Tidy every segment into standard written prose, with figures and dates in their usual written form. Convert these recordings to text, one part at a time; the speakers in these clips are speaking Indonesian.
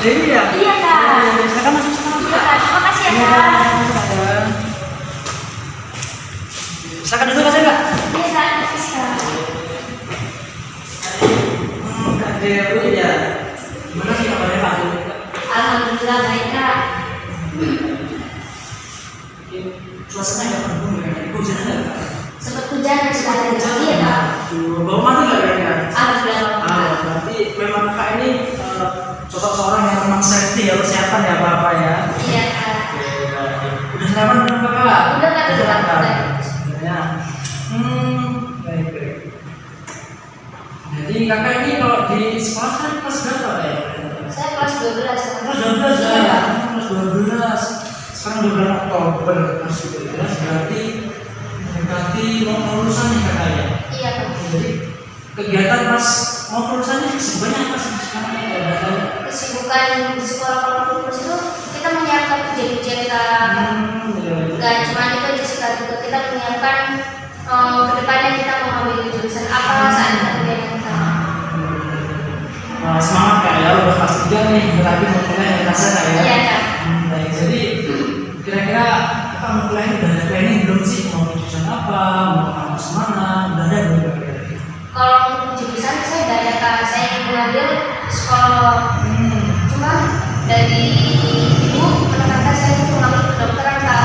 Iya. Iya kak. Silakan masuk. Iya kak. Terima kasih ya Iya, kak. Silakan duduk aja kak. Iya kak. Terima kasih kak. Kak Dewi ya. Gimana sih kabarnya Pak? Alhamdulillah baik kak. Suasananya nggak mendukung ya? Hujan nggak Kak? Sempat hujan dan sudah ada hujan ya kak. Bawa mati nggak kayaknya? Alhamdulillah. Berarti memang Kak ini sosok seorang yang memang safety ya, persiapan ya apa-apa ya. Iya kak. Udah sarapan belum Kak? Udah kak. Udah kak. Ya. Baik. Jadi kakak ini kalau di sekolah kan kelas berapa ya? Saya kelas 12. Kelas 12 ya? Kelas 12. Sekarang udah bulan Oktober, kelas 12 berarti mendekati mau kelulusan nih kakak ya? Iya kak. Jadi kegiatan pas mau kelulusannya sebenarnya apa sih sekarang ya? Udah tahu? Kesibukan di sekolah kalau lulus itu kita menyiapkan ujian-ujian kak. Gak cuma itu aja sih kak, juga kita menyiapkan kedepannya kita mau ambil jurusan apa saat kita kuliah kita. Semangat Kak ya, udah kelas 3 nih, berarti mau kuliah yang rasa Kak ya? Iya kak. Baik, jadi kira-kira kita mau kuliah ini udah ada planning belum sih? Mau jurusan apa, mau kampus mana, udah ada belum kira-kira? Kalau untuk jurusan saya udah ada kak, saya ingin mengambil psikolog. Cuma dari ibu menekankan saya untuk mengambil kedokteran kak.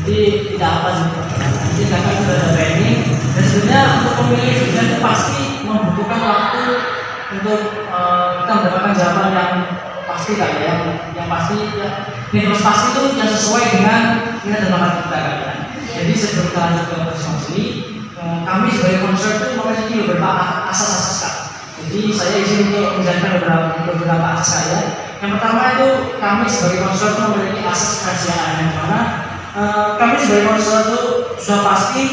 Jadi tidak apa sih Pak. Jadi kakak sudah ada planning dan sebenarnya untuk memilih jurusan itu pasti membutuhkan waktu untuk kita mendapatkan jawaban yang pasti Kak ya, yang pasti ya, yang pasti itu yang sesuai dengan minat dan bakat kita Kak ya. Jadi sebelum kita lanjut ke presentasi, kami sebagai konselor itu memiliki beberapa asas-asas Kak. Jadi saya izin untuk menjelaskan beberapa asas saya. Yang pertama itu kami sebagai konselor itu memiliki asas kerahasiaan yang mana kami sebagai konselor itu sudah pasti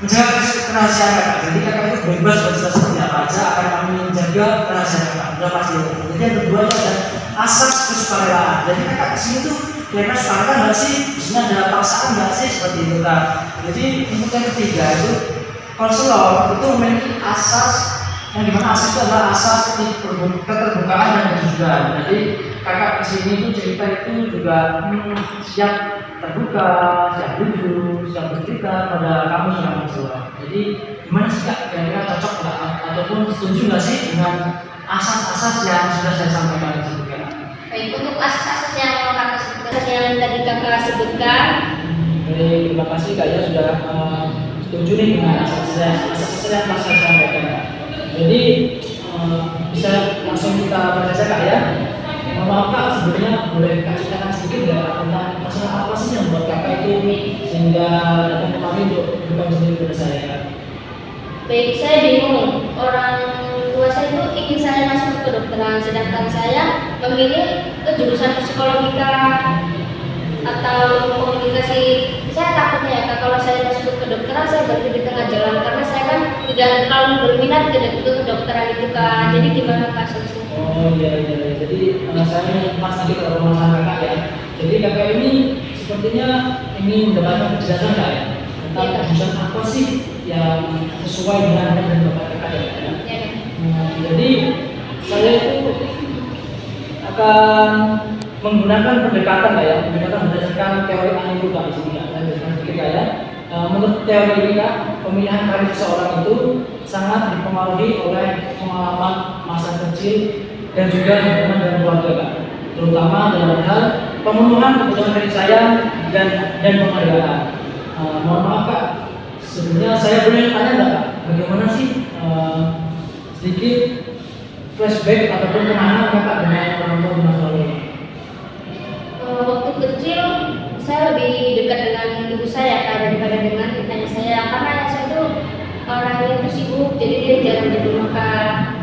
menjaga kerahasiaan kakak. Jadi kakak itu bebas bercerita seperti apa aja akan kami menjaga kerahasiaan kakak. Sudah pasti. Jadi yang kedua itu ada asas kesukarela. Jadi kakak kesini tuh kira-kira sukarela nggak sih? Di sini ada paksaan nggak sih seperti itu kak. Jadi untuk yang ketiga itu konselor itu memiliki asas yang dimana asas itu adalah asas keterbukaan dan kejujuran. Jadi kakak kesini itu cerita itu juga siap terbuka, siap jujur, siap bercerita pada kamu seorang mahasiswa. Jadi gimana sih kak? Kira-kira cocok nggak ataupun setuju nggak sih dengan asas-asas yang sudah saya sampaikan di sini kak? Baik, untuk asas-asas yang kakak sebutkan, yang tadi kakak sebutkan. Terima kasih kak ya sudah setuju nih dengan asas-asas yang telah saya sampaikan. Jadi bisa langsung kita baca saja kak ya. Maaf kak, sebenarnya boleh kak ceritakan sedikit nggak tentang masalah apa sih yang buat kakak itu sehingga datang kemari untuk bukan sendiri pada saya kak? Baik, saya bingung. Orang tua saya itu ingin saya masuk ke kedokteran, sedangkan saya memilih ke jurusan psikologika atau komunikasi. Saya takutnya ya kak, kalau saya masuk ke kedokteran saya berhenti di tengah jalan karena saya kan tidak terlalu berminat ke kedokteran itu kak. Jadi gimana kak solusinya? Oh iya. Jadi saya ingin mas lagi ke rumah kakak ya. Jadi kakak ini sepertinya ingin mendapatkan kejelasan kak ya tentang jurusan apa sih yang sesuai dengan minat dan bakat kakak ya. Jadi saya itu akan menggunakan pendekatan kak ya, pendekatan berdasarkan teori analitik kak di sini kak. Saya jelaskan sedikit kak ya. Menurut teori ini kak, pemilihan karir seseorang itu sangat dipengaruhi oleh pengalaman masa kecil dan juga hubungan dengan keluarga kak, terutama dalam hal pemenuhan kebutuhan kasih sayang dan penghargaan. Mohon maaf kak, sebenarnya saya boleh tanya nggak kak, bagaimana sih sedikit flashback ataupun kenangan kakak dengan orang tua di masa lalu? Waktu kecil saya lebih dekat dengan ibu saya kak daripada dengan ayah saya, karena ayah saya itu orangnya itu sibuk, jadi dia jarang di rumah kak.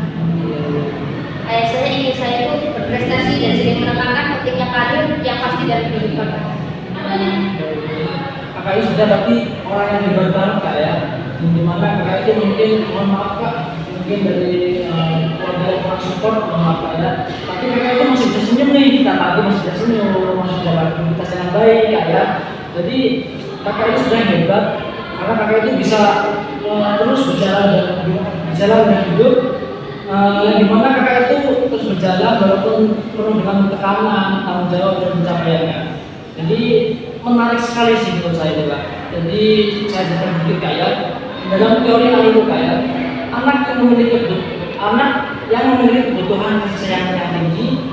Ayah saya ingin saya itu berprestasi dan sering menekankan pentingnya karir yang pasti dalam kehidupan kak. Kakak ini sudah berarti orang yang hebat banget kak ya, dimana kakak itu mungkin, mohon maaf kak, mungkin dari keluarga yang kurang support, mohon maaf kak ya, tapi kakak itu masih bisa senyum nih, kakak itu masih bisa senyum, masih bisa beraktivitas dengan baik kak ya. Jadi kakak itu sudah hebat karena kakak itu bisa terus berjalan dengan hidup, yang dimana kakak itu terus berjalan walaupun penuh dengan tekanan, tanggung jawab dan pencapaiannya. Jadi menarik sekali sih menurut saya juga. Jadi saya berpikir kayak dalam teori Alimu kayak anak yang memiliki kebutuhan kasih sayang yang tinggi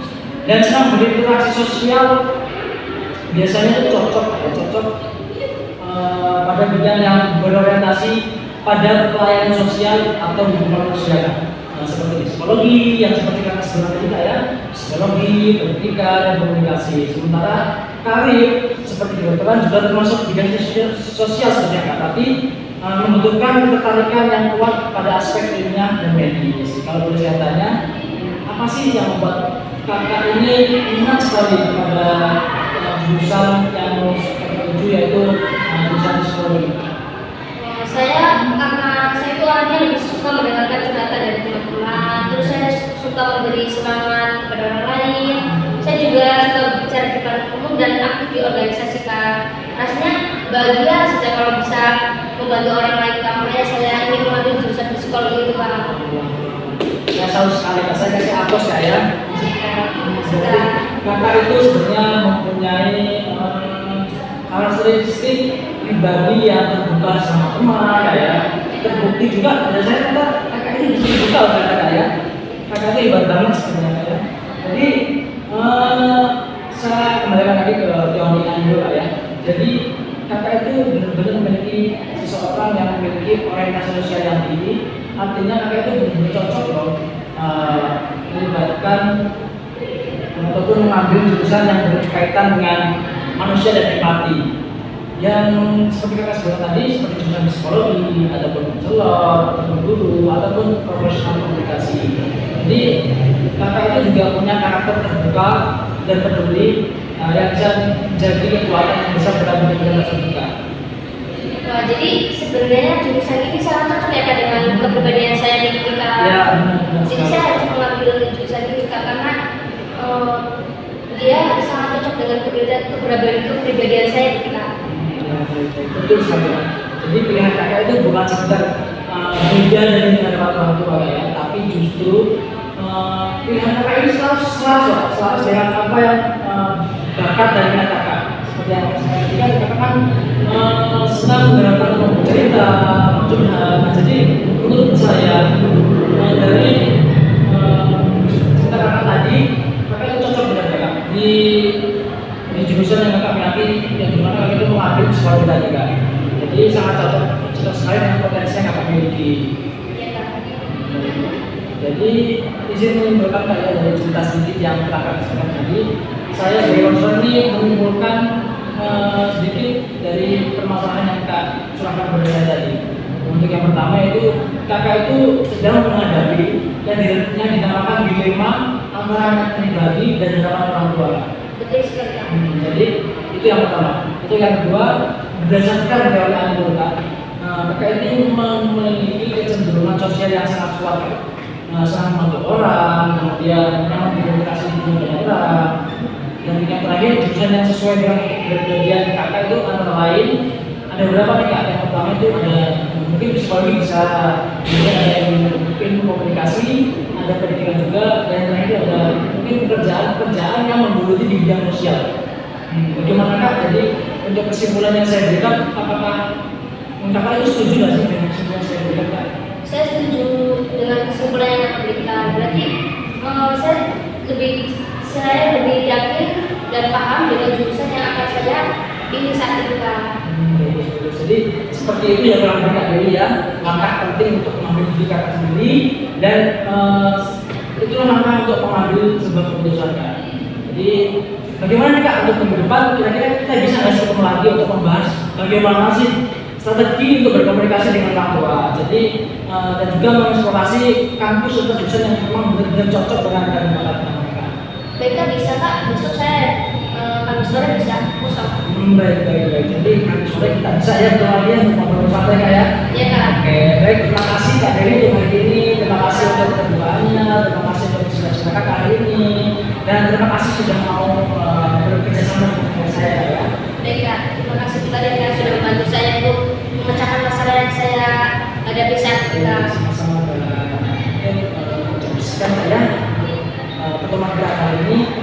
dan senang berinteraksi sosial biasanya itu cocok pada bidang yang berorientasi pada pelayanan sosial atau hubungan sosial. Nah, seperti psikologi yang seperti kata sebelumnya tadi ya, psikologi, pendidikan dan komunikasi. Sementara karir seperti kedokteran juga termasuk bidang sosial sebenarnya, tapi membutuhkan ketertarikan yang kuat pada aspek ilmiah dan medis. Kalau boleh saya tanya, apa sih yang membuat kakak ini minat sekali pada jurusan yang mau tuju, yaitu jurusan psikologi? Karena saya itu orangnya lebih suka mendengarkan curhatan dari teman-teman, terus saya suka memberi semangat kepada orang lain. Saya juga suka berbicara di depan umum dan aktif di organisasi kan. Rasanya bahagia sejak kalau bisa membantu orang lain. Kamarnya saya ingin mengambil jurusan psikologi itu Pak. Ya salut sekali, saya kasih aplaus ya. Kakak itu sebenarnya mempunyai karakteristik pribadi yang terbuka sama teman ya. Terbukti juga dan saya kata kakak ini bisa terbuka oleh kakak ya. Kakak itu hebat banget sebenarnya ya. Jadi saya kembalikan lagi ke teori Alimu ya. Jadi kakak itu benar-benar memiliki seseorang yang memiliki orientasi sosial yang tinggi. Artinya kakak itu benar-benar cocok loh melibatkan ataupun mengambil jurusan yang berkaitan dengan manusia dan empati. Yang seperti kakak sebutkan tadi, seperti jurusan psikologi, ataupun konselor, ataupun guru, ataupun profesional komunikasi. Jadi kakak itu juga punya karakter terbuka dan peduli yang bisa menjadi kekuatan yang bisa berada di dalam terbuka. Wah, jadi sebenarnya jurusan ini sangat cocok ya Kak dengan kepribadian saya di Kak. Ya, benar. Jadi saya harus mengambil jurusan ini Kak karena dia sangat cocok dengan kepribadian saya di Kak. Ya, betul sekali. Jadi pilihan kakak itu bukan sekedar beda dari dengan orang tua ya, tapi justru pilihan kakak ini selaras dengan apa yang bakat dari kakak. Seperti yang saya katakan, kakak kan senang mendengarkan teman cerita, curhat. Nah, jadi menurut saya dari cerita kakak tadi, kakak itu cocok dengan kakak di jurusan yang kakak minati, yang dimana kakak itu mengambil psikologi tadi kak. Jadi sangat cocok sekali dengan potensi yang kakak miliki. Jadi izin menyimpulkan kak ya dari cerita sedikit yang telah kakak sampaikan tadi. Saya sebagai konselor ini menyimpulkan sedikit dari permasalahan yang kak curahkan pada saya tadi. Untuk yang pertama itu kakak itu sedang menghadapi yang dinamakan dilema antara anak pribadi dan harapan orang tua. Betul sekali. Jadi itu yang pertama. Itu yang kedua, berdasarkan teori Alimu kakak ini memiliki kecenderungan sosial yang sangat kuat. Sangat membantu orang, kemudian memang berkomunikasi dengan orang. Dan yang terakhir, jurusan yang sesuai dengan kepribadian kakak itu antara lain ada beberapa nih kak. Yang pertama itu ada mungkin psikologi bisa, kemudian ada yang mungkin komunikasi, ada pendidikan juga, dan yang terakhir ada mungkin pekerjaan yang menggeluti di bidang sosial. Bagaimana kak? Jadi untuk kesimpulan yang saya berikan, apakah kakak itu setuju nggak sih dengan kesimpulan saya berikan kak? Saya setuju dengan kesimpulan yang Anda berikan. Berarti saya lebih yakin dan paham dengan jurusan yang akan saya pilih saat itu Kak. Jadi seperti itu yang telah kakak pilih ya, langkah penting untuk mengambil diri kakak sendiri dan itulah langkah untuk mengambil sebuah keputusan kak. Jadi bagaimana nih kak untuk minggu depan kira-kira kita bisa nggak sih ketemu lagi untuk membahas bagaimana sih strategi untuk berkomunikasi dengan orang tua. Jadi dan juga mengeksplorasi kampus atau jurusan yang memang benar-benar cocok dengan bakat mereka. Baik kak, bisa kak. Besok saya kami sore bisa kosong. Baik. Jadi kami sore kita bisa ya ketemu lagi untuk ngobrol santai kak ya. Iya kak. Oke, baik, terima kasih Kak Dewi untuk hari ini. Terima kasih untuk keduanya, terima kasih untuk sudah kakak hari ini, dan terima kasih sudah mau bekerja sama dengan saya ya. Baik kak, terima kasih kepada yang sudah membantu saya untuk memecahkan masalah yang saya hadapi saat ini kak. Sama-sama. Sekian ya. untuk materi kali ini